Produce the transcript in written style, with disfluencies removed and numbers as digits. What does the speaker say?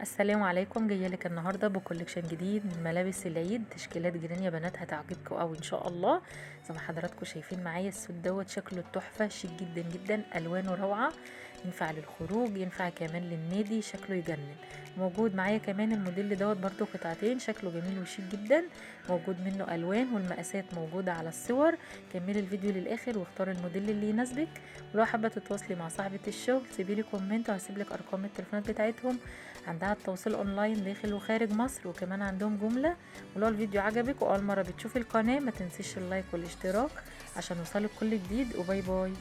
السلام عليكم، جايه لك النهارده بكولكشن جديد من ملابس العيد. تشكيلات جيران يا بنات هتعجبكم قوي ان شاء الله. زي ما حضراتكم شايفين معايا السوت دوت شكله تحفه، شيك جدا جدا، الوانه روعه، ينفع للخروج، ينفع كمان للنادي، شكله يجنن. موجود معايا كمان الموديل دوت برضو قطعتين، شكله جميل وشيك جدا. موجود منه الوان والمقاسات موجوده على الصور. كملي الفيديو للاخر واختاري الموديل اللي يناسبك. ولو حابه تتواصلي مع صاحبه الشغل سيبيلي كومنت وهسيب لك ارقام التليفونات بتاعتهم. عندها التوصيل اونلاين داخل وخارج مصر، وكمان عندهم جملة. ولو الفيديو عجبك واول مرة بتشوفي القناة ما تنسيش اللايك والاشتراك عشان يوصلك كل جديد، وباي باي.